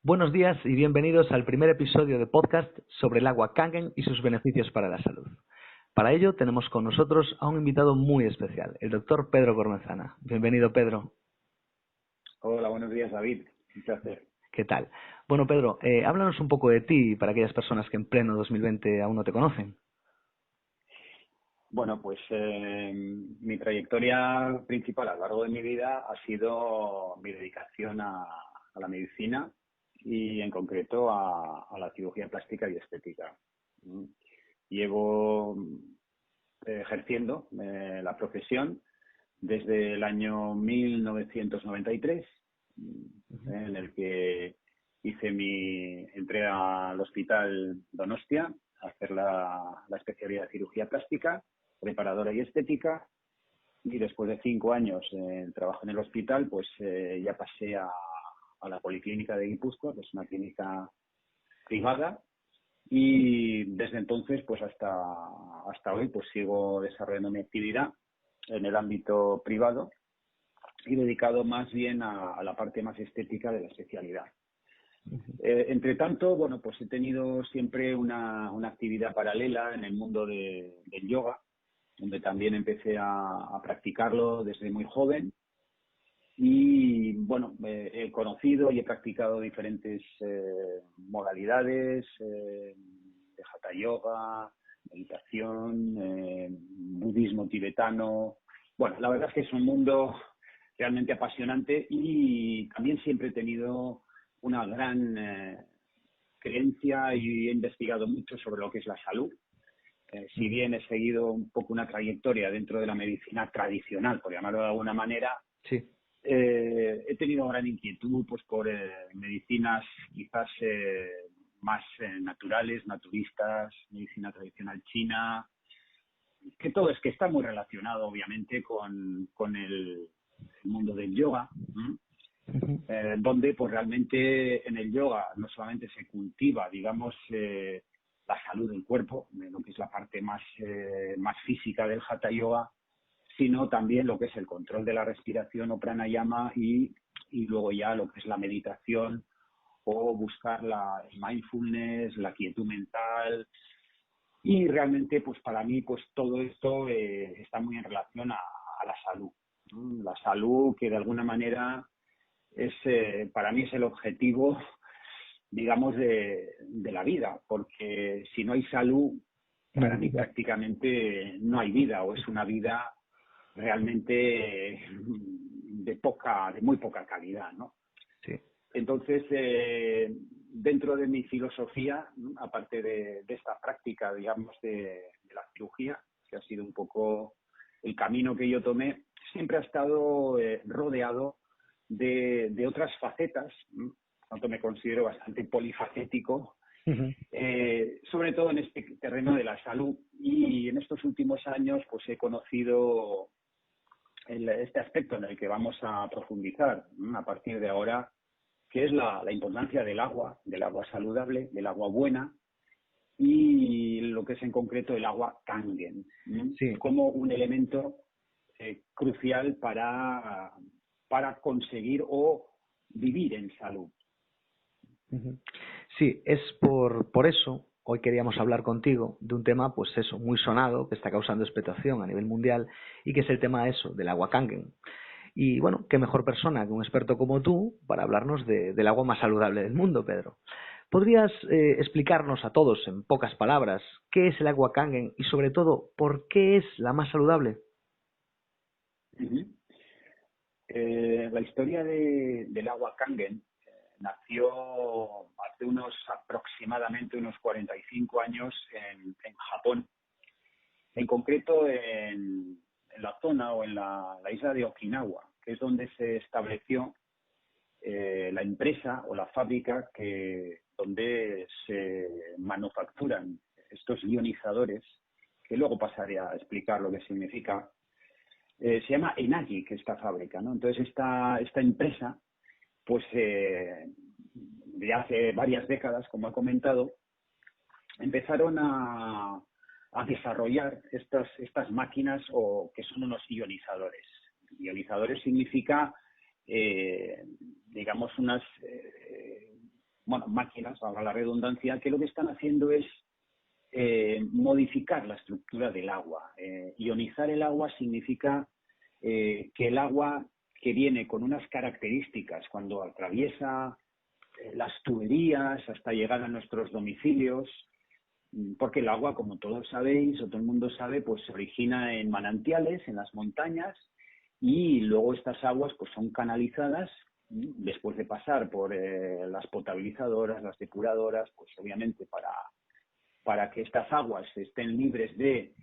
Buenos días y bienvenidos al primer episodio de podcast sobre el agua Kangen y sus beneficios para la salud. Para ello tenemos con nosotros a un invitado muy especial, el doctor Pedro Cormezana. Bienvenido, Pedro. Hola, buenos días, David. Un placer. ¿Qué tal? Bueno, Pedro, háblanos un poco de ti para aquellas personas que en pleno 2020 aún no te conocen. Bueno, pues mi trayectoria principal a lo largo de mi vida ha sido mi dedicación a la medicina y en concreto a la cirugía plástica y estética. Llevo ejerciendo la profesión desde el año 1993, en el que entré al hospital Donostia a hacer la especialidad de cirugía plástica, preparadora y estética, y después de 5 años trabajo en el hospital, pues ya pasé a la Policlínica de Guipúzcoa, que es una clínica privada, y desde entonces pues hasta hoy pues sigo desarrollando mi actividad en el ámbito privado y dedicado más bien a la parte más estética de la especialidad. Entre tanto, bueno, pues he tenido siempre una actividad paralela en el mundo del yoga, donde también empecé a practicarlo desde muy joven. Y bueno, he conocido y he practicado diferentes modalidades de hatha yoga, meditación, budismo tibetano. Bueno, la verdad es que es un mundo realmente apasionante y también siempre he tenido una gran creencia y he investigado mucho sobre lo que es la salud. Si bien he seguido un poco una trayectoria dentro de la medicina tradicional, por llamarlo de alguna manera, Sí. He tenido gran inquietud pues por medicinas quizás más naturales, naturistas, medicina tradicional china, que todo es que está muy relacionado obviamente con el mundo del yoga, donde pues realmente en el yoga no solamente se cultiva, digamos, la salud del cuerpo, lo que es la parte más física del hatha yoga, sino también lo que es el control de la respiración o pranayama y luego ya lo que es la meditación o buscar el mindfulness, la quietud mental. Y realmente, pues para mí, pues todo esto está muy en relación a la salud. La salud que de alguna manera para mí es el objetivo, digamos, de la vida, porque si no hay salud, para mí prácticamente no hay vida, o es una vida realmente de muy poca calidad, ¿no? Sí. Entonces, dentro de mi filosofía, ¿no?, aparte de esta práctica, digamos, de la cirugía, que ha sido un poco el camino que yo tomé, siempre ha estado rodeado de otras facetas, ¿no? Tanto me considero bastante polifacético, sobre todo en este terreno de la salud. Y en estos últimos años pues he conocido este aspecto en el que vamos a profundizar, ¿no?, a partir de ahora, que es la importancia del agua saludable, del agua buena, y lo que es en concreto el agua Kangen, ¿no?, Sí. como un elemento crucial para conseguir o vivir en salud. Sí, es por eso hoy queríamos hablar contigo de un tema, pues eso, muy sonado, que está causando expectación a nivel mundial y que es el tema del agua Kangen. Y bueno, qué mejor persona que un experto como tú para hablarnos del agua más saludable del mundo, Pedro. ¿Podrías explicarnos a todos en pocas palabras qué es el agua Kangen y sobre todo por qué es la más saludable? La historia del agua Kangen nació hace aproximadamente unos 45 años en Japón, en concreto en la zona o en la isla de Okinawa, que es donde se estableció la empresa o la fábrica donde se manufacturan estos ionizadores, que luego pasaré a explicar lo que significa. Se llama Enagic esta fábrica, ¿no? Entonces esta empresa, pues de hace varias décadas, como he comentado, empezaron a desarrollar estas máquinas que son unos ionizadores. Ionizadores significa, digamos, bueno, máquinas, valga la redundancia, que lo que están haciendo es modificar la estructura del agua. Ionizar el agua significa que el agua que viene con unas características cuando atraviesa las tuberías hasta llegar a nuestros domicilios, porque el agua, como todos sabéis o todo el mundo sabe, pues se origina en manantiales, en las montañas, y luego estas aguas pues son canalizadas después de pasar por las potabilizadoras, las depuradoras, pues obviamente para que estas aguas estén libres de,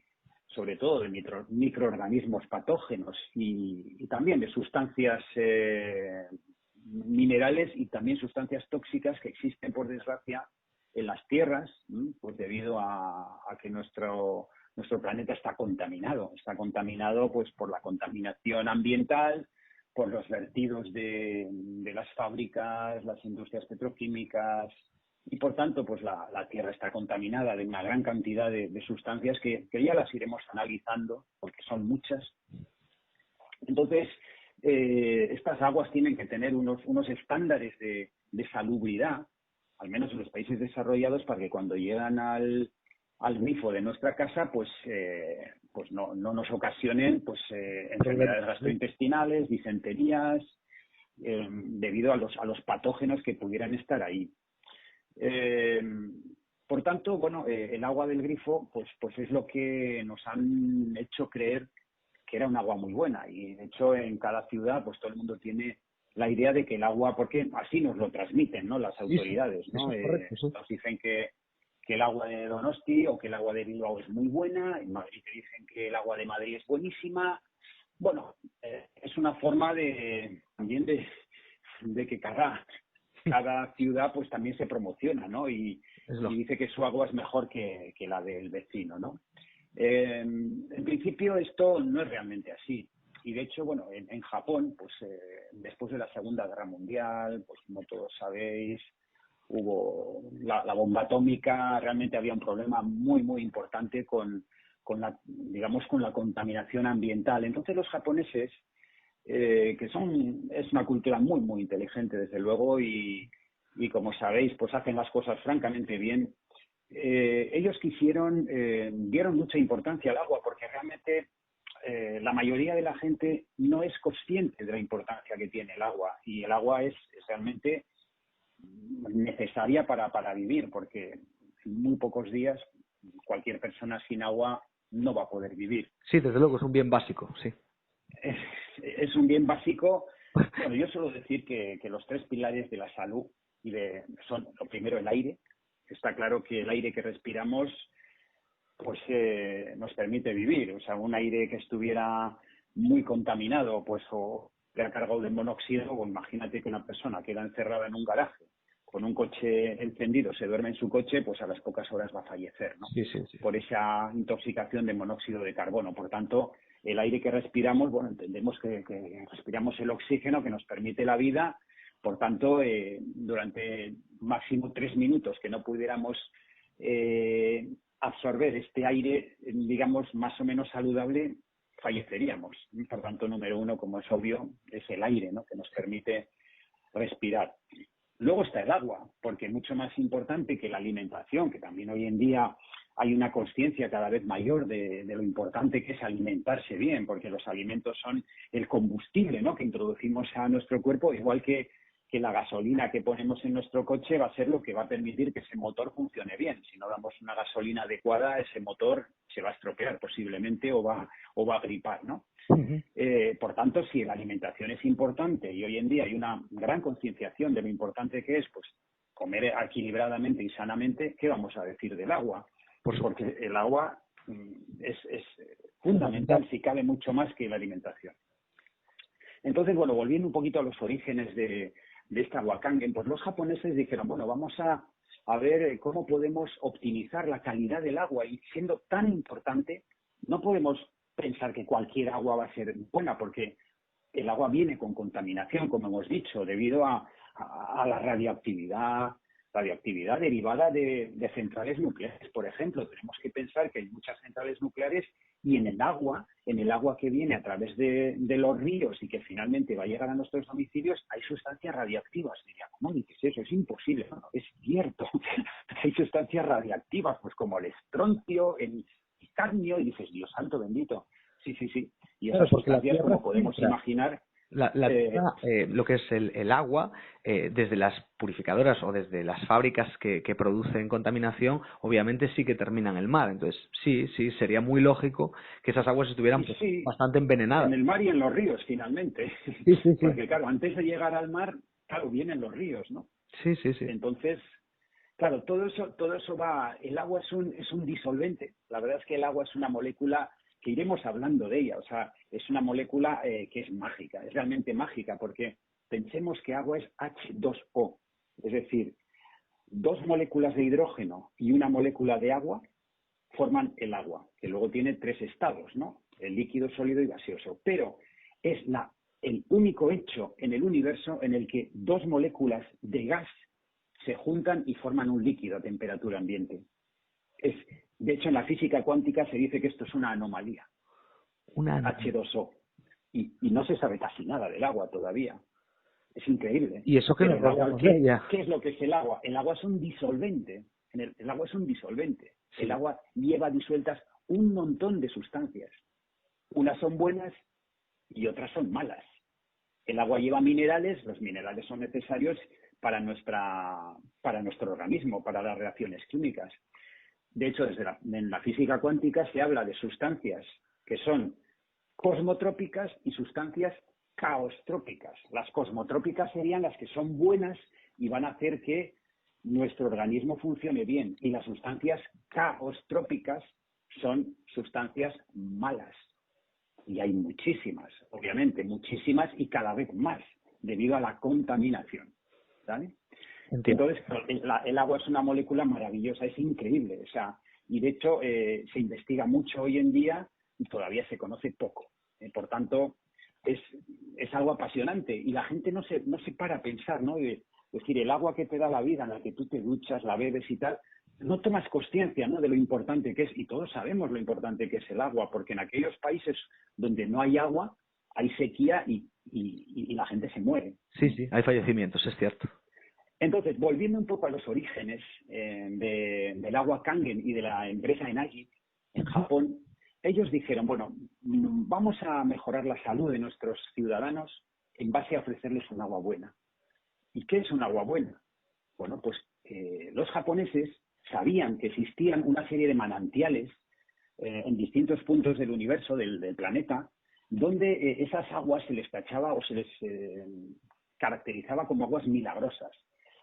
sobre todo, de microorganismos patógenos y también de sustancias minerales y también sustancias tóxicas que existen, por desgracia, en las tierras, pues debido a que nuestro planeta está contaminado pues por la contaminación ambiental, por los vertidos de las fábricas, las industrias petroquímicas, y por tanto pues la tierra está contaminada de una gran cantidad de sustancias que ya las iremos analizando porque son muchas. Entonces, estas aguas tienen que tener unos estándares de salubridad, al menos en los países desarrollados, para que cuando llegan al grifo de nuestra casa, pues no nos ocasionen pues enfermedades gastrointestinales, disenterías, debido a los patógenos que pudieran estar ahí. Por tanto, bueno, el agua del grifo pues es lo que nos han hecho creer que era un agua muy buena, y de hecho en cada ciudad pues todo el mundo tiene la idea de que el agua, porque así nos lo transmiten, ¿no?, las autoridades, ¿no? Nos dicen que el agua de Donosti o que el agua de Bilbao es muy buena, en Madrid te dicen que el agua de Madrid es buenísima. Bueno, es una forma también de que cada ciudad pues también se promociona, ¿no? Y dice que su agua es mejor que la del vecino, ¿no? En principio esto no es realmente así. Y de hecho, bueno, en Japón, pues después de la Segunda Guerra Mundial, pues como todos sabéis, hubo la bomba atómica. Realmente había un problema muy, muy importante con la contaminación ambiental. Entonces los japoneses, es una cultura muy, muy inteligente, desde luego, y como sabéis, pues hacen las cosas francamente bien. Ellos dieron mucha importancia al agua, porque realmente la mayoría de la gente no es consciente de la importancia que tiene el agua, y el agua es realmente necesaria para vivir, porque en muy pocos días cualquier persona sin agua no va a poder vivir. Sí, desde luego, es un bien básico, sí. Es un bien básico. Bueno, yo suelo decir que los tres pilares de la salud son, lo primero, el aire. Está claro que el aire que respiramos pues nos permite vivir. O sea, un aire que estuviera muy contaminado, pues o cargado de monóxido, o imagínate que una persona queda encerrada en un garaje con un coche encendido, se duerme en su coche, pues a las pocas horas va a fallecer, ¿no? Sí. Por esa intoxicación de monóxido de carbono. Por tanto, el aire que respiramos, bueno, entendemos que respiramos el oxígeno que nos permite la vida. Por tanto, durante máximo 3 minutos que no pudiéramos absorber este aire, digamos, más o menos saludable, falleceríamos. Por tanto, número uno, como es obvio, es el aire, ¿no?, que nos permite respirar. Luego está el agua, porque es mucho más importante que la alimentación, que también hoy en día hay una conciencia cada vez mayor de lo importante que es alimentarse bien, porque los alimentos son el combustible, ¿no?, que introducimos a nuestro cuerpo, igual que la gasolina que ponemos en nuestro coche va a ser lo que va a permitir que ese motor funcione bien. Si no damos una gasolina adecuada, ese motor se va a estropear posiblemente o va a gripar, ¿no? Uh-huh. Por tanto, si la alimentación es importante, y hoy en día hay una gran concienciación de lo importante que es pues comer equilibradamente y sanamente, ¿qué vamos a decir del agua? Porque el agua es fundamental, si cabe, mucho más que la alimentación. Entonces, bueno, volviendo un poquito a los orígenes de esta agua Kangen, pues los japoneses dijeron, bueno, vamos a ver cómo podemos optimizar la calidad del agua, y siendo tan importante, no podemos pensar que cualquier agua va a ser buena, porque el agua viene con contaminación, como hemos dicho, debido a la radioactividad derivada de centrales nucleares. Por ejemplo, tenemos que pensar que hay muchas centrales nucleares Y en el agua que viene a través de los ríos y que finalmente va a llegar a nuestros domicilios, hay sustancias radiactivas. Diría, ¿cómo dices eso? Es imposible. No, es cierto. Hay sustancias radiactivas, pues como el estroncio, el cadmio, y dices, Dios santo bendito. Sí, sí, sí. Y esas sustancias, como podemos imaginar, La tierra, lo que es el agua, desde las purificadoras o desde las fábricas que producen contaminación, obviamente sí que terminan en el mar. Entonces, sí, sería muy lógico que esas aguas estuvieran pues, sí, bastante envenenadas. En el mar y en los ríos, finalmente. Sí. Porque, claro, antes de llegar al mar, claro, vienen los ríos, ¿no? Sí. Entonces, claro, todo eso va. El agua es un disolvente. La verdad es que el agua es una molécula que iremos hablando de ella. O sea, es una molécula que es mágica, es realmente mágica, porque pensemos que agua es H2O. Es decir, dos moléculas de hidrógeno y una molécula de agua forman el agua, que luego tiene tres estados, ¿no? El líquido, sólido y gaseoso. Pero es el único hecho en el universo en el que dos moléculas de gas se juntan y forman un líquido a temperatura ambiente. De hecho, en la física cuántica se dice que esto es una anomalía. H2O. Y no se sabe casi nada del agua todavía. Es increíble. Y eso que nos rodeamos de ella. ¿Qué es lo que es el agua? El agua es un disolvente. El agua es un disolvente. Sí. El agua lleva disueltas un montón de sustancias. Unas son buenas y otras son malas. El agua lleva minerales, los minerales son necesarios para nuestro organismo, para las reacciones químicas. De hecho, en la física cuántica se habla de sustancias que son cosmotrópicas y sustancias caostrópicas. Las cosmotrópicas serían las que son buenas y van a hacer que nuestro organismo funcione bien. Y las sustancias caostrópicas son sustancias malas. Y hay muchísimas, obviamente, muchísimas y cada vez más, debido a la contaminación. ¿Vale? Entiendo. Entonces, el agua es una molécula maravillosa, es increíble. O sea, y de hecho, se investiga mucho hoy en día y todavía se conoce poco. Por tanto, es algo apasionante y la gente no se para a pensar, ¿no? Es decir, el agua que te da la vida, en la que tú te duchas, la bebes y tal, no tomas consciencia, ¿no?, de lo importante que es, y todos sabemos lo importante que es el agua, porque en aquellos países donde no hay agua, hay sequía y la gente se muere. Sí, hay fallecimientos, es cierto. Entonces, volviendo un poco a los orígenes del agua Kangen y de la empresa Enagi en Japón, ellos dijeron, bueno, vamos a mejorar la salud de nuestros ciudadanos en base a ofrecerles un agua buena. ¿Y qué es un agua buena? Bueno, pues los japoneses sabían que existían una serie de manantiales en distintos puntos del universo, del planeta, donde esas aguas se les tachaba o se les caracterizaba como aguas milagrosas.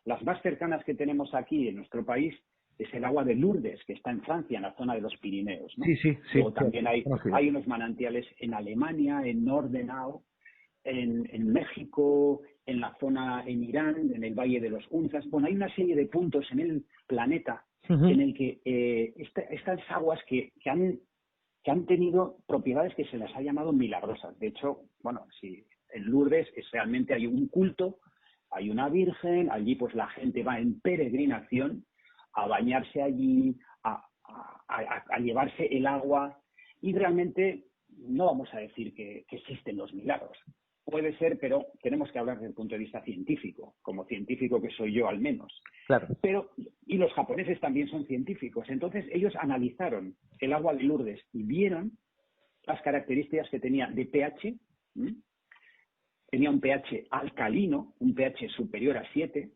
Las más cercanas que tenemos aquí en nuestro país es el agua de Lourdes, que está en Francia, en la zona de los Pirineos, ¿no? Sí. Luego también hay unos manantiales en Alemania, en Nordenau, en México, en la zona en Irán, en el Valle de los Unzas. Bueno, hay una serie de puntos en el planeta en el que estas aguas que han tenido propiedades que se las ha llamado milagrosas. De hecho, bueno, si en Lourdes realmente hay un culto, hay una virgen, allí pues la gente va en peregrinación a bañarse allí, a llevarse el agua, y realmente no vamos a decir que existen los milagros. Puede ser, pero tenemos que hablar desde el punto de vista científico, como científico que soy yo al menos. Claro. Y los japoneses también son científicos. Entonces ellos analizaron el agua de Lourdes y vieron las características que tenía de pH. Tenía un pH alcalino, un pH superior a 7.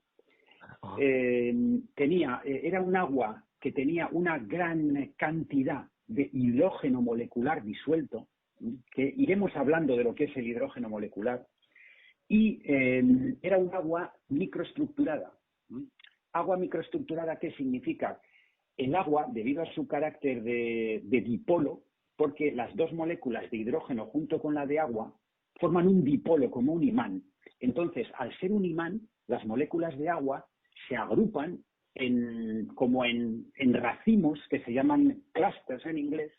Era un agua que tenía una gran cantidad de hidrógeno molecular disuelto, que iremos hablando de lo que es el hidrógeno molecular, y era un agua microestructurada. ¿Agua microestructurada qué significa? El agua, debido a su carácter de dipolo, porque las dos moléculas de hidrógeno junto con la de agua forman un dipolo, como un imán. Entonces, al ser un imán, las moléculas de agua se agrupan como en racimos que se llaman clusters en inglés,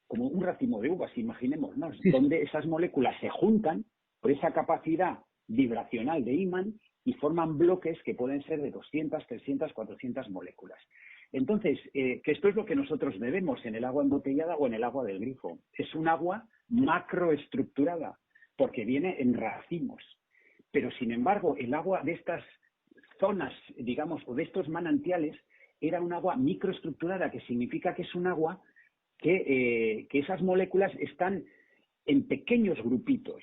como un racimo de uvas, imaginémonos, donde esas moléculas se juntan por esa capacidad vibracional de imán y forman bloques que pueden ser de 200, 300, 400 moléculas. Entonces, que esto es lo que nosotros bebemos en el agua embotellada o en el agua del grifo. Es un agua macroestructurada, porque viene en racimos. Pero, sin embargo, el agua de estas zonas, digamos, o de estos manantiales, era un agua microestructurada, que significa que es un agua que esas moléculas están en pequeños grupitos,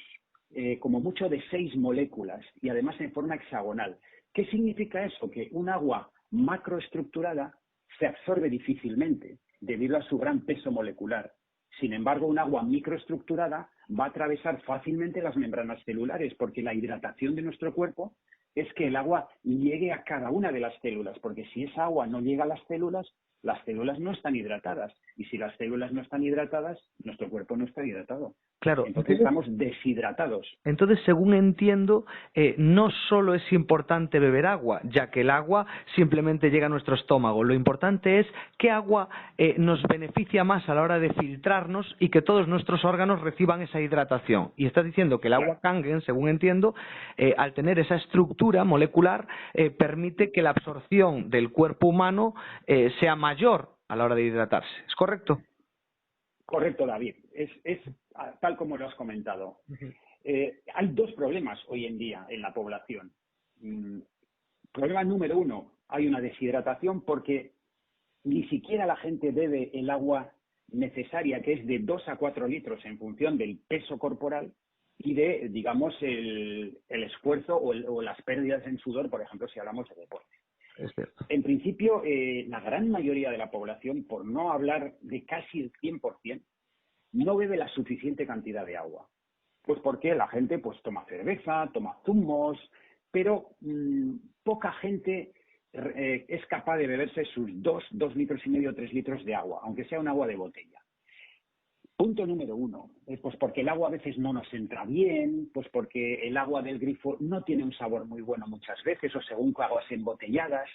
como mucho de 6 moléculas, y además en forma hexagonal. ¿Qué significa eso? Que un agua macroestructurada se absorbe difícilmente debido a su gran peso molecular. Sin embargo, un agua microestructurada va a atravesar fácilmente las membranas celulares, porque la hidratación de nuestro cuerpo es que el agua llegue a cada una de las células, porque si esa agua no llega a las células no están hidratadas. Y si las células no están hidratadas, nuestro cuerpo no está hidratado. Claro. Entonces estamos deshidratados. Entonces, según entiendo, no solo es importante beber agua, ya que el agua simplemente llega a nuestro estómago. Lo importante es qué agua nos beneficia más a la hora de filtrarnos y que todos nuestros órganos reciban esa hidratación. Y estás diciendo que el agua Kangen, según entiendo, al tener esa estructura molecular, permite que la absorción del cuerpo humano sea mayor a la hora de hidratarse. ¿Es correcto? Correcto, David. Es tal como lo has comentado. Hay 2 problemas hoy en día en la población. Problema número 1, hay una deshidratación porque ni siquiera la gente bebe el agua necesaria, que es de 2 a 4 litros en función del peso corporal y de, digamos, el esfuerzo o las pérdidas en sudor, por ejemplo, si hablamos de deporte. Es cierto. En principio, la gran mayoría de la población, por no hablar de casi el 100%, no bebe la suficiente cantidad de agua. Pues porque la gente pues toma cerveza, toma zumos, pero poca gente es capaz de beberse sus 2 litros y medio, 3 litros de agua, aunque sea un agua de botella. Punto número 1, pues porque el agua a veces no nos entra bien, pues porque el agua del grifo no tiene un sabor muy bueno muchas veces, o según aguas embotelladas,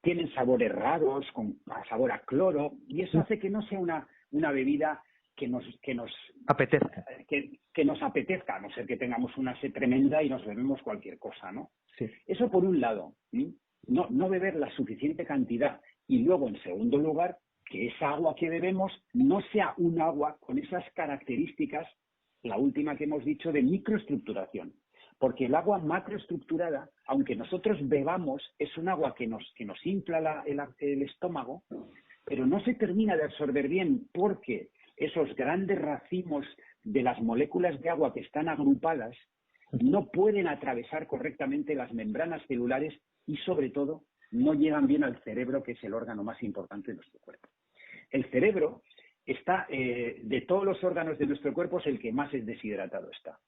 tienen sabores raros, con sabor a cloro, y eso hace que no sea una bebida que nos apetezca. Que nos apetezca, a no ser que tengamos una sed tremenda y nos bebemos cualquier cosa, ¿no? Sí. Eso por un lado, no beber la suficiente cantidad, y luego, en segundo lugar, que esa agua que bebemos no sea un agua con esas características, la última que hemos dicho, de microestructuración. Porque el agua macroestructurada, aunque nosotros bebamos, es un agua que nos infla el estómago, pero no se termina de absorber bien porque esos grandes racimos de las moléculas de agua que están agrupadas no pueden atravesar correctamente las membranas celulares y, sobre todo, no llegan bien al cerebro, que es el órgano más importante de nuestro cuerpo. El cerebro está, de todos los órganos de nuestro cuerpo, es el que más deshidratado está.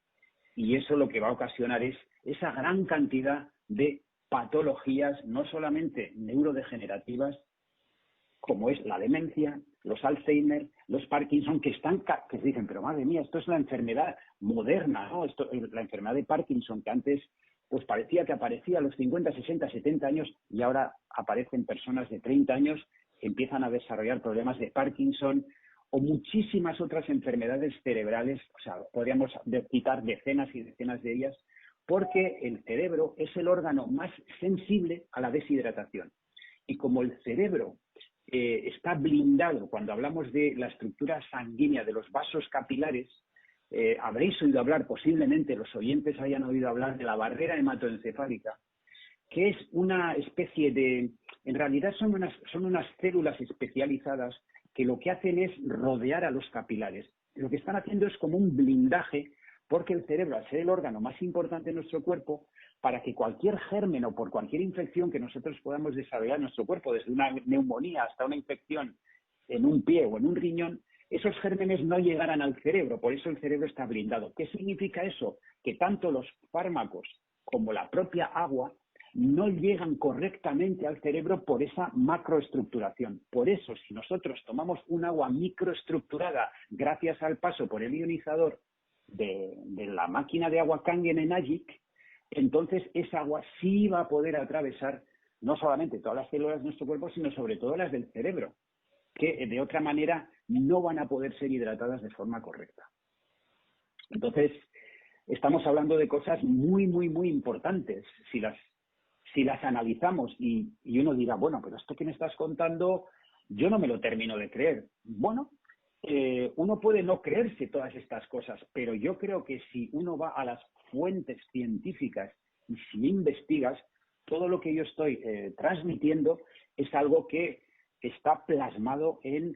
Y eso lo que va a ocasionar es esa gran cantidad de patologías, no solamente neurodegenerativas, como es la demencia, los Alzheimer, los Parkinson, que se dicen, pero madre mía, esto es una enfermedad moderna, ¿no? La enfermedad de Parkinson, que antes pues parecía que aparecía a los 50, 60, 70 años, y ahora aparecen personas de 30 años que empiezan a desarrollar problemas de Parkinson, o muchísimas otras enfermedades cerebrales. O sea, podríamos citar decenas y decenas de ellas, porque el cerebro es el órgano más sensible a la deshidratación. Y como el cerebro está blindado, cuando hablamos de la estructura sanguínea de los vasos capilares, habréis oído hablar, posiblemente los oyentes hayan oído hablar de la barrera hematoencefálica, que es una especie de, en realidad son unas células especializadas que lo que hacen es rodear a los capilares. Lo que están haciendo es como un blindaje, porque el cerebro, al ser el órgano más importante de nuestro cuerpo, para que cualquier germen o por cualquier infección que nosotros podamos desarrollar en nuestro cuerpo, desde una neumonía hasta una infección en un pie o en un riñón, esos gérmenes no llegaran al cerebro. Por eso el cerebro está blindado. ¿Qué significa eso? Que tanto los fármacos como la propia agua no llegan correctamente al cerebro por esa macroestructuración. Por eso, si nosotros tomamos un agua microestructurada gracias al paso por el ionizador de la máquina de agua Kangen en Agic, entonces esa agua sí va a poder atravesar no solamente todas las células de nuestro cuerpo, sino sobre todo las del cerebro, que de otra manera no van a poder ser hidratadas de forma correcta. Entonces, estamos hablando de cosas muy, muy, muy importantes. Si las si las analizamos y uno dirá, bueno, pero esto que me estás contando, yo no me lo termino de creer. Bueno, uno puede no creerse todas estas cosas, pero yo creo que si uno va a las fuentes científicas y si investigas, todo lo que yo estoy transmitiendo es algo que está plasmado en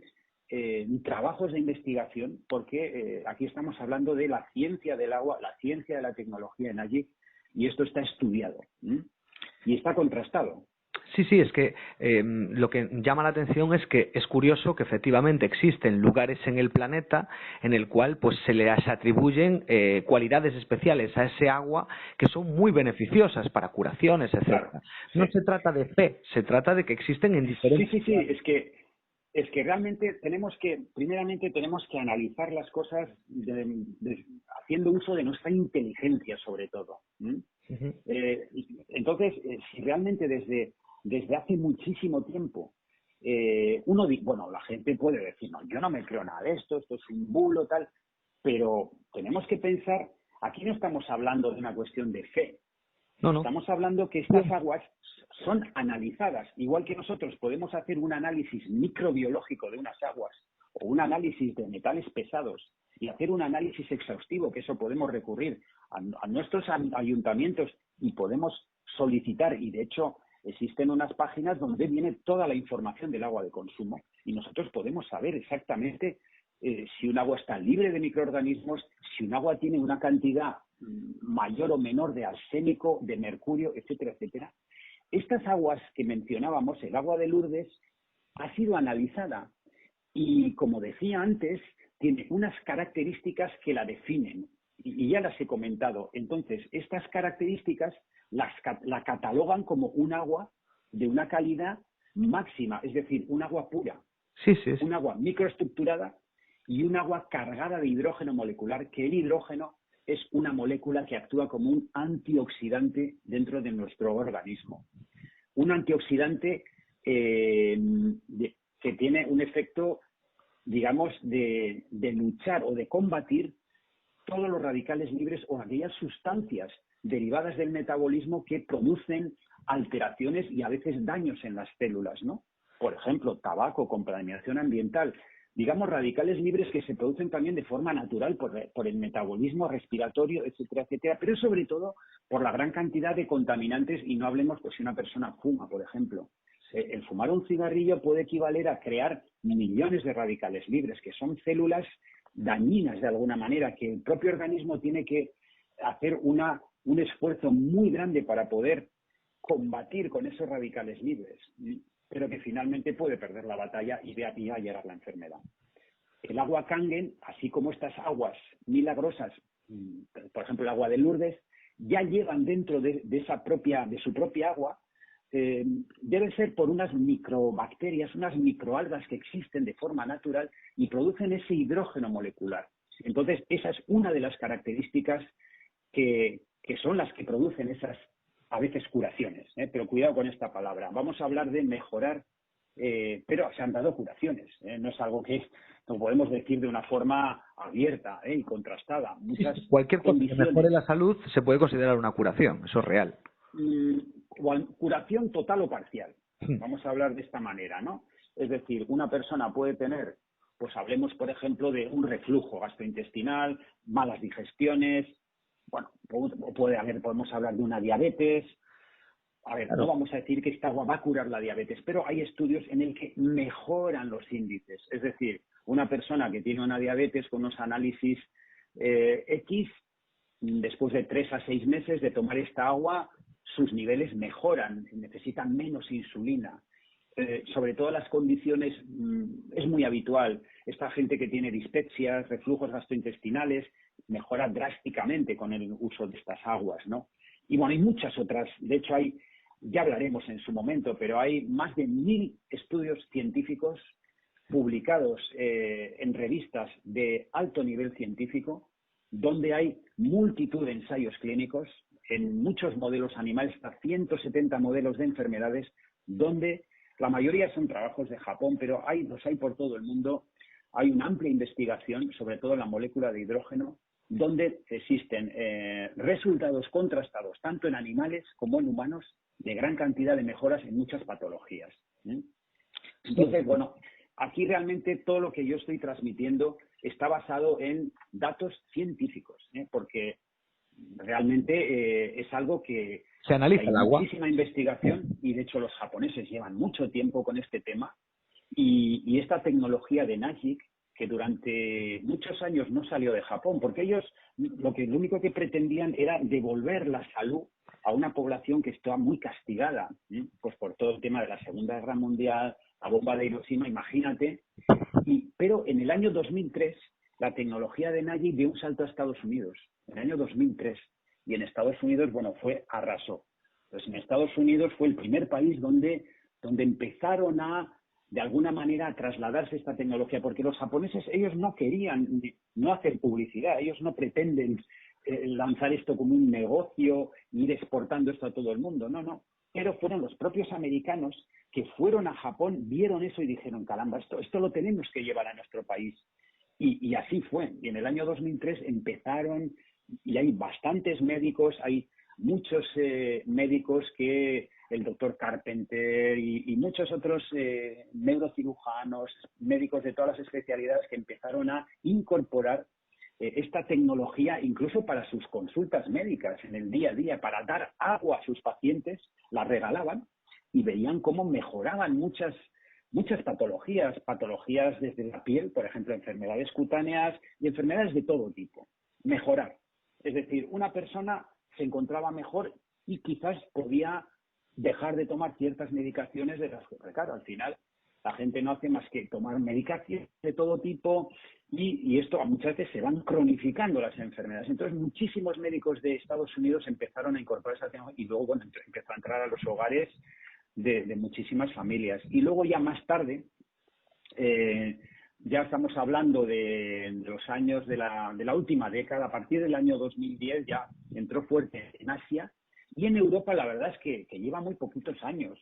trabajos de investigación, porque aquí estamos hablando de la ciencia del agua, la ciencia de la tecnología en allí, y esto está estudiado y está contrastado. Sí, es que lo que llama la atención es que es curioso que efectivamente existen lugares en el planeta en el cual pues se les atribuyen cualidades especiales a ese agua que son muy beneficiosas para curaciones, etcétera. Claro, No sí. se trata de fe, se trata de que existen en diferentes Sí, es que realmente primeramente tenemos que analizar las cosas haciendo uso de nuestra inteligencia sobre todo. Entonces, si realmente desde hace muchísimo tiempo bueno, la gente puede decir, no, yo no me creo nada de esto es un bulo, tal, pero tenemos que pensar, aquí no estamos hablando de una cuestión de fe, No. estamos hablando que estas aguas son analizadas, igual que nosotros podemos hacer un análisis microbiológico de unas aguas o un análisis de metales pesados y hacer un análisis exhaustivo, que eso podemos recurrir a nuestros ayuntamientos y podemos solicitar, y de hecho existen unas páginas donde viene toda la información del agua de consumo y nosotros podemos saber exactamente si un agua está libre de microorganismos, si un agua tiene una cantidad mayor o menor de arsénico, de mercurio, etcétera, etcétera. Estas aguas que mencionábamos, el agua de Lourdes, ha sido analizada y, como decía antes, tiene unas características que la definen y ya las he comentado. Entonces, estas características la catalogan como un agua de una calidad máxima, es decir, un agua pura, un agua microestructurada y un agua cargada de hidrógeno molecular, que el hidrógeno es una molécula que actúa como un antioxidante dentro de nuestro organismo. Un antioxidante que tiene un efecto, digamos, de luchar o de combatir todos los radicales libres o aquellas sustancias derivadas del metabolismo que producen alteraciones y a veces daños en las células, ¿no? Por ejemplo, tabaco, contaminación ambiental, digamos radicales libres que se producen también de forma natural por el metabolismo respiratorio, etcétera, etcétera, pero sobre todo por la gran cantidad de contaminantes, y no hablemos pues si una persona fuma, por ejemplo. El fumar un cigarrillo puede equivaler a crear millones de radicales libres, que son células dañinas de alguna manera, que el propio organismo tiene que hacer un esfuerzo muy grande para poder combatir con esos radicales libres, pero que finalmente puede perder la batalla y va a llegar la enfermedad. El agua Kangen, así como estas aguas milagrosas, por ejemplo el agua de Lourdes, ya llevan dentro de su propia agua, deben ser por unas microbacterias, unas microalgas que existen de forma natural y producen ese hidrógeno molecular. Entonces, esa es una de las características que son las que producen esas, a veces, curaciones, pero cuidado con esta palabra. Vamos a hablar de mejorar, pero se han dado curaciones, no es algo que no podemos decir de una forma abierta y contrastada. Cualquier cosa que mejore la salud se puede considerar una curación, eso es real. Curación total o parcial. Vamos a hablar de esta manera, ¿no? Es decir, una persona puede tener, pues hablemos, por ejemplo, de un reflujo gastrointestinal, malas digestiones, bueno, podemos hablar de una diabetes. A ver, no vamos a decir que esta agua va a curar la diabetes, pero hay estudios en el que mejoran los índices. Es decir, una persona que tiene una diabetes con unos análisis X, después de 3 a 6 meses de tomar esta agua, sus niveles mejoran, necesitan menos insulina. Sobre todo las condiciones, es muy habitual. Esta gente que tiene dispepsias, reflujos gastrointestinales, mejora drásticamente con el uso de estas aguas, ¿no? Y bueno, hay muchas otras. De hecho, ya hablaremos en su momento, pero hay más de 1000 estudios científicos publicados en revistas de alto nivel científico, donde hay multitud de ensayos clínicos en muchos modelos animales, hasta 170 modelos de enfermedades, donde la mayoría son trabajos de Japón, pero los hay por todo el mundo. Hay una amplia investigación, sobre todo en la molécula de hidrógeno, donde existen resultados contrastados, tanto en animales como en humanos, de gran cantidad de mejoras en muchas patologías. Entonces, bueno, aquí realmente todo lo que yo estoy transmitiendo está basado en datos científicos, porque realmente es algo que se analiza hay el agua. muchísima investigación y de hecho los japoneses llevan mucho tiempo con este tema y esta tecnología de Najik, que durante muchos años no salió de Japón, porque ellos lo único que pretendían era devolver la salud a una población que estaba muy castigada, pues por todo el tema de la Segunda Guerra Mundial, la bomba de Hiroshima, imagínate. Pero en el año 2003 la tecnología de Najik dio un salto a Estados Unidos, en el año 2003, y en Estados Unidos, bueno, arrasó. Pues en Estados Unidos fue el primer país donde empezaron de alguna manera, a trasladarse esta tecnología, porque los japoneses, ellos no querían no hacer publicidad, ellos no pretenden lanzar esto como un negocio, ir exportando esto a todo el mundo, no. Pero fueron los propios americanos que fueron a Japón, vieron eso y dijeron, caramba, esto lo tenemos que llevar a nuestro país. Y así fue. Y en el año 2003 empezaron, y hay bastantes médicos, hay muchos médicos que el doctor Carpenter y muchos otros neurocirujanos, médicos de todas las especialidades que empezaron a incorporar esta tecnología incluso para sus consultas médicas en el día a día, para dar agua a sus pacientes, la regalaban y veían cómo mejoraban muchas patologías desde la piel, por ejemplo, enfermedades cutáneas y enfermedades de todo tipo. Mejorar. Es decir, una persona se encontraba mejor y quizás podía dejar de tomar ciertas medicaciones de las que, claro, al final la gente no hace más que tomar medicaciones de todo tipo y esto muchas veces se van cronificando las enfermedades. Entonces, muchísimos médicos de Estados Unidos empezaron a incorporar esa tecnología y luego, bueno, empezó a entrar a los hogares de muchísimas familias. Y luego ya más tarde, ya estamos hablando de los años de la última década, a partir del año 2010 ya entró fuerte en Asia y en Europa la verdad es que lleva muy poquitos años.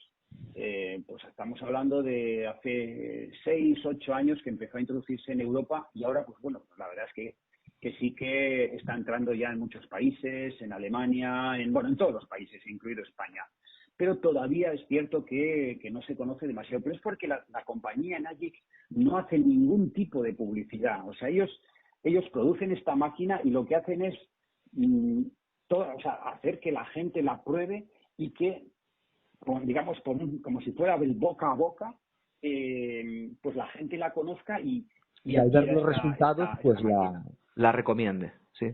Pues estamos hablando de hace 6, 8 años que empezó a introducirse en Europa y ahora, pues bueno, la verdad es que sí que está entrando ya en muchos países, en Alemania, en todos los países, incluido España. Pero todavía es cierto que no se conoce demasiado. Pero es porque la compañía Najik no hace ningún tipo de publicidad. O sea, ellos producen esta máquina y lo que hacen es hacer que la gente la pruebe y que, digamos, como si fuera del boca a boca, pues la gente la conozca y al ver los adquiera resultados, pues esta máquina. la recomiende, sí.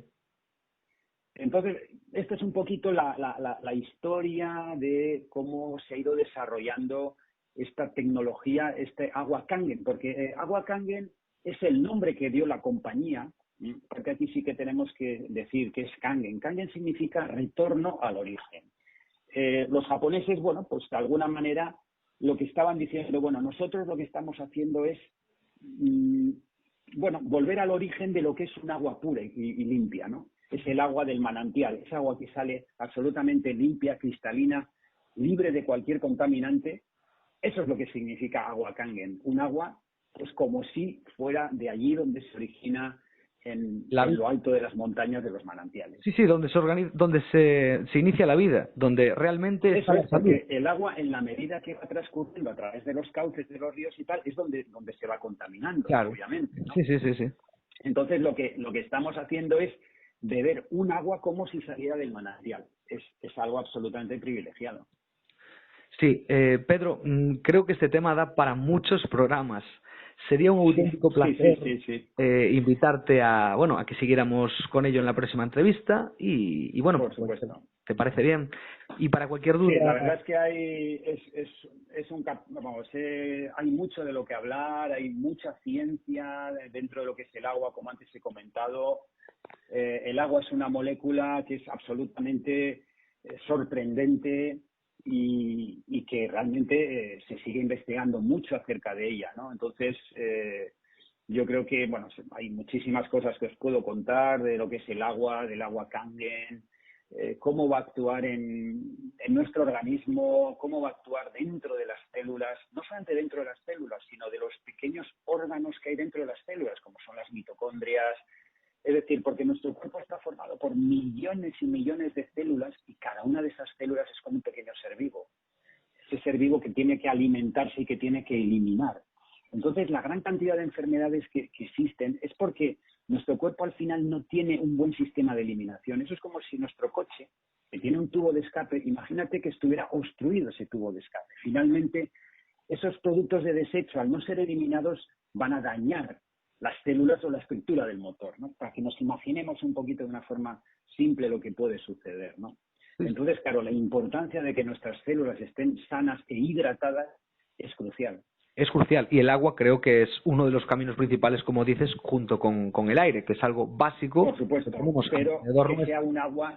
Entonces, esta es un poquito la historia de cómo se ha ido desarrollando esta tecnología, este Agua Kangen, porque Agua Kangen es el nombre que dio la compañía, porque aquí sí que tenemos que decir que es Kangen. Kangen significa retorno al origen. Los japoneses, bueno, pues de alguna manera lo que estaban diciendo, bueno, nosotros lo que estamos haciendo es, volver al origen de lo que es un agua pura y limpia, ¿no? Es el agua del manantial, es agua que sale absolutamente limpia, cristalina, libre de cualquier contaminante. Eso es lo que significa Agua Kangen, un agua pues como si fuera de allí donde se origina en lo alto de las montañas de los manantiales. Sí, donde se inicia la vida, donde realmente eso es, porque el agua, en la medida que va transcurriendo a través de los cauces de los ríos y tal, es donde se va contaminando, claro. Obviamente, ¿no? Sí. Entonces lo que estamos haciendo es beber un agua como si saliera del manantial. Es algo absolutamente privilegiado. Sí, Pedro, creo que este tema da para muchos programas. Sería un auténtico placer invitarte a que siguiéramos con ello en la próxima entrevista y bueno, por supuesto. Pues, ¿te parece bien? Y para cualquier duda. Sí, la verdad es que hay mucho de lo que hablar, hay mucha ciencia dentro de lo que es el agua, como antes he comentado. El agua es una molécula que es absolutamente sorprendente y que realmente se sigue investigando mucho acerca de ella, ¿no? Entonces, yo creo que, hay muchísimas cosas que os puedo contar de lo que es el agua, del agua Kangen, cómo va a actuar en nuestro organismo, cómo va a actuar dentro de las células, no solamente dentro de las células, sino de los pequeños órganos que hay dentro de las células, como son las mitocondrias, Es decir, porque nuestro cuerpo está formado por millones y millones de células y cada una de esas células es como un pequeño ser vivo. Ese ser vivo que tiene que alimentarse y que tiene que eliminar. Entonces, la gran cantidad de enfermedades que existen es porque nuestro cuerpo al final no tiene un buen sistema de eliminación. Eso es como si nuestro coche, que tiene un tubo de escape, imagínate que estuviera obstruido ese tubo de escape. Finalmente, esos productos de desecho, al no ser eliminados, van a dañar las células o la estructura del motor, ¿no? Para que nos imaginemos un poquito de una forma simple lo que puede suceder, ¿no? Entonces, claro, la importancia de que nuestras células estén sanas e hidratadas es crucial. Es crucial, y el agua creo que es uno de los caminos principales, como dices, junto con el aire, que es algo básico. Por supuesto, pero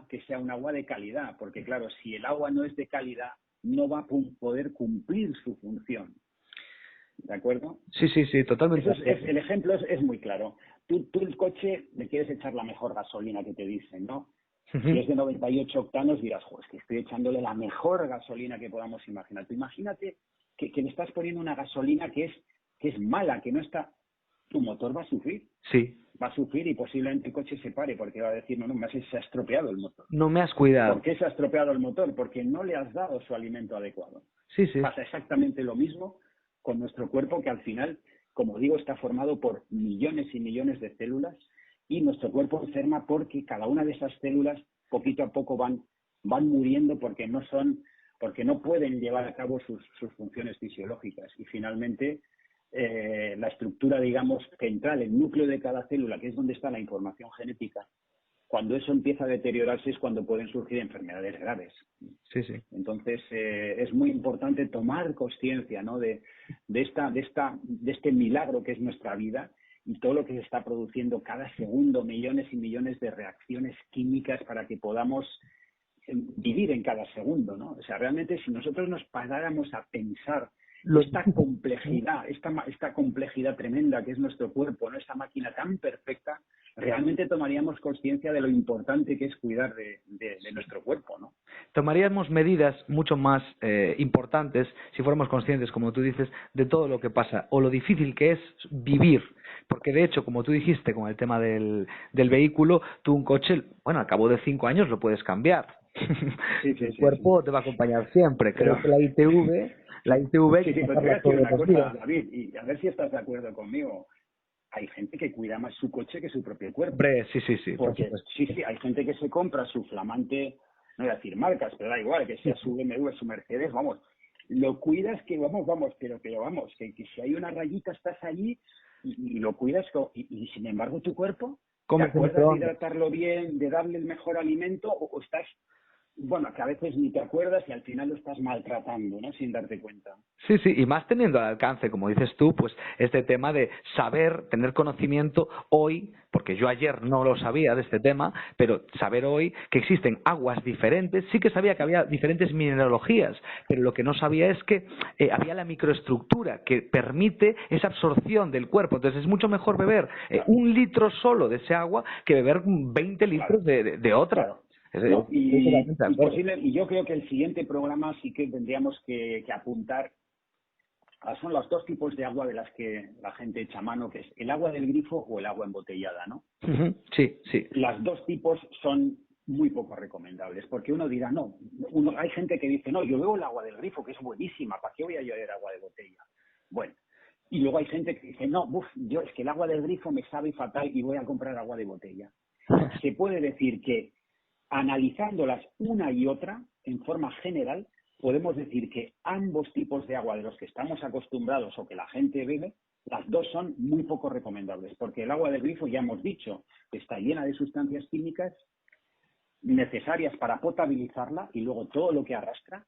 que sea un agua de calidad, porque claro, si el agua no es de calidad, no va a poder cumplir su función. ¿De acuerdo? Sí, totalmente. El ejemplo es muy claro. Tú el coche le quieres echar la mejor gasolina que te dicen, ¿no? Si es de 98 octanos dirás, es que estoy echándole la mejor gasolina que podamos imaginar. Tú imagínate que le estás poniendo una gasolina que es mala, que no está... Tu motor va a sufrir. Sí. Va a sufrir y posiblemente el coche se pare porque va a decir, no, se ha estropeado el motor. No me has cuidado. ¿Por qué se ha estropeado el motor? Porque no le has dado su alimento adecuado. Sí. Pasa exactamente lo mismo con nuestro cuerpo, que al final, como digo, está formado por millones y millones de células y nuestro cuerpo enferma porque cada una de esas células poquito a poco van muriendo porque no pueden llevar a cabo sus funciones fisiológicas y finalmente la estructura, digamos, central, el núcleo de cada célula, que es donde está la información genética, cuando eso empieza a deteriorarse es cuando pueden surgir enfermedades graves. Sí. Entonces, es muy importante tomar conciencia, ¿no?, de este milagro que es nuestra vida y todo lo que se está produciendo cada segundo, millones y millones de reacciones químicas para que podamos vivir en cada segundo, ¿no? O sea, realmente si nosotros nos paráramos a pensar esta complejidad tremenda que es nuestro cuerpo, ¿no?, esta máquina tan perfecta, realmente tomaríamos conciencia de lo importante que es cuidar de nuestro cuerpo, ¿no? Tomaríamos medidas mucho más importantes si fuéramos conscientes, como tú dices, de todo lo que pasa o lo difícil que es vivir. Porque de hecho, como tú dijiste con el tema del vehículo, tú un coche, bueno, al cabo de 5 años lo puedes cambiar. El cuerpo te va a acompañar siempre. Creo que la ITV... pero te voy a decir una cosa, David, y a ver si estás de acuerdo conmigo. Hay gente que cuida más su coche que su propio cuerpo. Sí. Porque, hay gente que se compra su flamante, no voy a decir marcas, pero da igual, que sea su BMW, su Mercedes, vamos, lo cuidas que que si hay una rayita estás allí y lo cuidas y sin embargo tu cuerpo, ¿te acuerdas de hidratarlo bien, de darle el mejor alimento o estás... Bueno, que a veces ni te acuerdas y al final lo estás maltratando, ¿no?, sin darte cuenta. Sí, y más teniendo al alcance, como dices tú, pues este tema de saber, tener conocimiento hoy, porque yo ayer no lo sabía de este tema, pero saber hoy que existen aguas diferentes, sí que sabía que había diferentes mineralogías, pero lo que no sabía es que había la microestructura que permite esa absorción del cuerpo. Entonces es mucho mejor beber 1 litro solo de ese agua que beber 20 litros de otra. Claro. No, y yo creo que el siguiente programa sí que tendríamos que apuntar son los 2 tipos de agua de las que la gente echa mano, que es el agua del grifo o el agua embotellada, ¿no? Sí. Las 2 tipos son muy poco recomendables, porque uno dirá, hay gente que dice, no, yo bebo el agua del grifo, que es buenísima, ¿para qué voy a beber agua de botella? Bueno, y luego hay gente que dice, no, yo es que el agua del grifo me sabe fatal y voy a comprar agua de botella. Se puede decir que analizándolas una y otra, en forma general, podemos decir que ambos tipos de agua de los que estamos acostumbrados o que la gente bebe, las 2 son muy poco recomendables, porque el agua del grifo, ya hemos dicho, está llena de sustancias químicas necesarias para potabilizarla y luego todo lo que arrastra.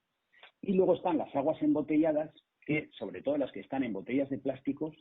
Y luego están las aguas embotelladas, que sobre todo las que están en botellas de plásticos,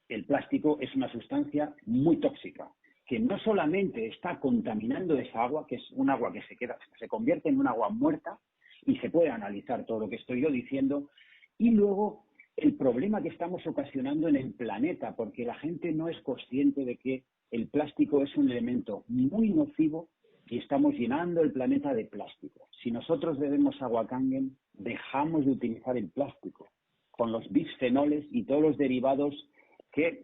el plástico es una sustancia muy tóxica, que no solamente está contaminando esa agua, que es un agua que se convierte en un agua muerta, y se puede analizar todo lo que estoy yo diciendo, y luego el problema que estamos ocasionando en el planeta, porque la gente no es consciente de que el plástico es un elemento muy nocivo y estamos llenando el planeta de plástico. Si nosotros bebemos agua Kangen, dejamos de utilizar el plástico, con los bisfenoles y todos los derivados que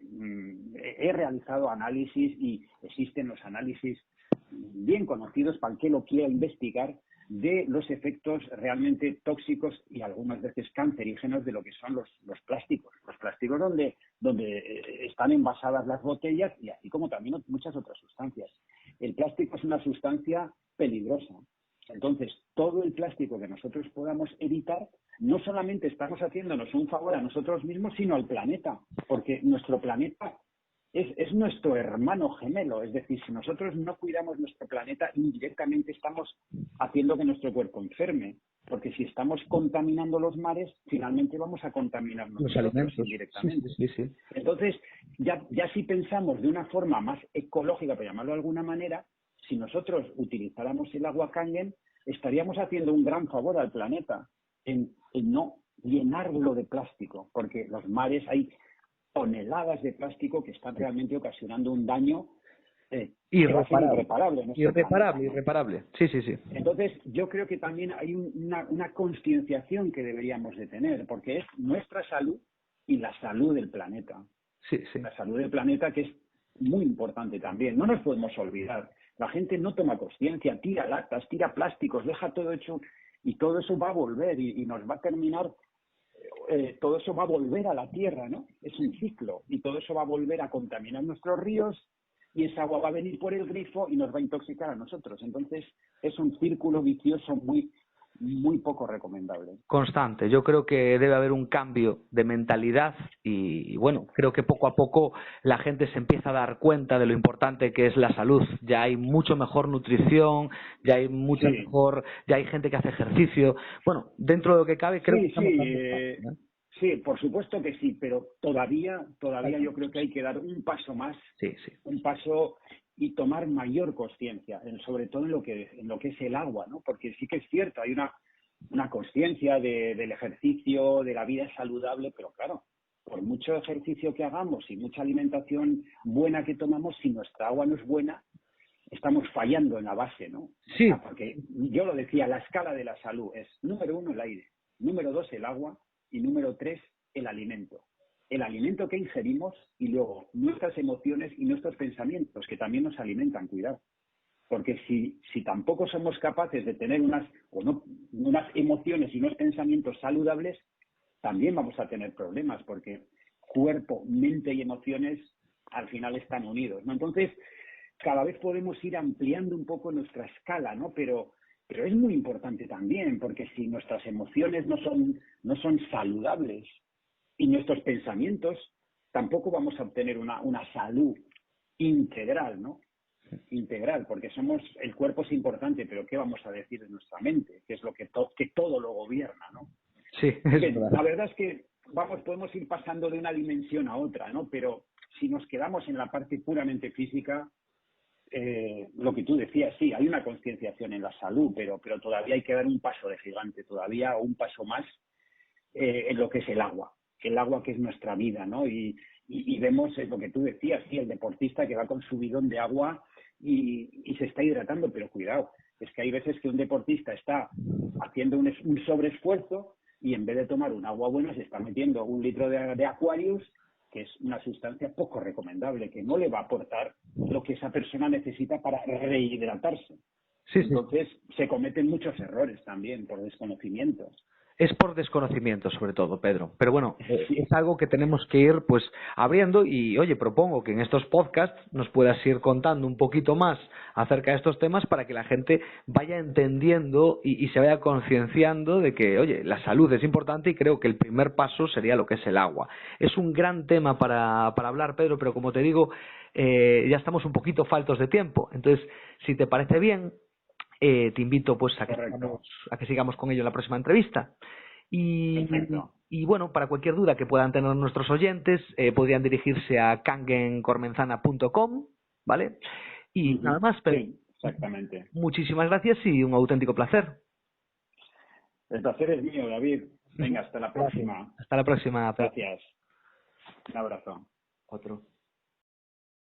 he realizado análisis y existen los análisis bien conocidos para el que lo quiera investigar de los efectos realmente tóxicos y algunas veces cancerígenos de lo que son los plásticos. Los plásticos donde están envasadas las botellas y así como también muchas otras sustancias. El plástico es una sustancia peligrosa. Entonces, todo el plástico que nosotros podamos evitar, no solamente estamos haciéndonos un favor a nosotros mismos, sino al planeta, porque nuestro planeta es nuestro hermano gemelo. Es decir, si nosotros no cuidamos nuestro planeta, indirectamente estamos haciendo que nuestro cuerpo enferme, porque si estamos contaminando los mares, finalmente vamos a contaminar los alimentos indirectamente. Sí. Entonces, ya si pensamos de una forma más ecológica, por llamarlo de alguna manera, si nosotros utilizáramos el agua Kangen, estaríamos haciendo un gran favor al planeta en no llenarlo de plástico, porque los mares hay toneladas de plástico que están realmente ocasionando un daño irreparable. Irreparable. Sí. Entonces, yo creo que también hay una concienciación que deberíamos de tener, porque es nuestra salud y la salud del planeta. Sí. La salud del planeta, que es muy importante también. No nos podemos olvidar. La gente no toma conciencia, tira latas, tira plásticos, deja todo hecho y todo eso va a volver y nos va a terminar, todo eso va a volver a la tierra, ¿no? Es un ciclo y todo eso va a volver a contaminar nuestros ríos y esa agua va a venir por el grifo y nos va a intoxicar a nosotros. Entonces es un círculo vicioso muy poco recomendable. Constante. Yo creo que debe haber un cambio de mentalidad y bueno, creo que poco a poco la gente se empieza a dar cuenta de lo importante que es la salud. Ya hay mucho mejor nutrición, ya hay mucho mejor, ya hay gente que hace ejercicio. Bueno, dentro de lo que cabe creo que estamos dando pasos, ¿no? Sí, por supuesto que sí, pero todavía yo creo que hay que dar un paso más, un paso y tomar mayor conciencia, sobre todo en lo que es el agua, ¿no? Porque sí que es cierto, hay una conciencia del ejercicio, de la vida saludable, pero claro, por mucho ejercicio que hagamos y mucha alimentación buena que tomamos, si nuestra agua no es buena, estamos fallando en la base, ¿no? Sí. O sea, porque yo lo decía, la escala de la salud es, número 1, el aire, número 2, el agua, y número 3, el alimento. El alimento que ingerimos y luego nuestras emociones y nuestros pensamientos, que también nos alimentan, cuidado. Porque si tampoco somos capaces de tener unas emociones y unos pensamientos saludables, también vamos a tener problemas, porque cuerpo, mente y emociones al final están unidos, ¿no? Entonces, cada vez podemos ir ampliando un poco nuestra escala, ¿no? Pero es muy importante también, porque si nuestras emociones no son saludables y nuestros pensamientos, tampoco vamos a obtener una salud integral, ¿no? Integral, porque el cuerpo es importante, pero ¿qué vamos a decir de nuestra mente? Que es lo que todo lo gobierna, ¿no? Sí, la verdad es que, podemos ir pasando de una dimensión a otra, ¿no? Pero si nos quedamos en la parte puramente física, lo que tú decías, sí, hay una concienciación en la salud, pero todavía hay que dar un paso de gigante, todavía un paso más en lo que es el agua que es nuestra vida, ¿no? Y vemos lo que tú decías, sí, el deportista que va con su bidón de agua y se está hidratando, pero cuidado, es que hay veces que un deportista está haciendo un sobreesfuerzo y en vez de tomar un agua buena se está metiendo 1 litro de Aquarius, que es una sustancia poco recomendable, que no le va a aportar lo que esa persona necesita para rehidratarse. Entonces, se cometen muchos errores también por desconocimiento. Es por desconocimiento, sobre todo, Pedro. Pero bueno, es algo que tenemos que ir pues abriendo y, oye, propongo que en estos podcasts nos puedas ir contando un poquito más acerca de estos temas para que la gente vaya entendiendo y se vaya concienciando de que, oye, la salud es importante y creo que el primer paso sería lo que es el agua. Es un gran tema para hablar, Pedro, pero como te digo, ya estamos un poquito faltos de tiempo. Entonces, si te parece bien, te invito pues a que sigamos con ello en la próxima entrevista y bueno, para cualquier duda que puedan tener nuestros oyentes podrían dirigirse a kangencormenzana.com, ¿vale? Y nada más, pero sí, exactamente. Muchísimas gracias y un auténtico placer. El placer es mío, David. Venga, hasta la próxima. Hasta la próxima. Gracias. Un abrazo. Otro.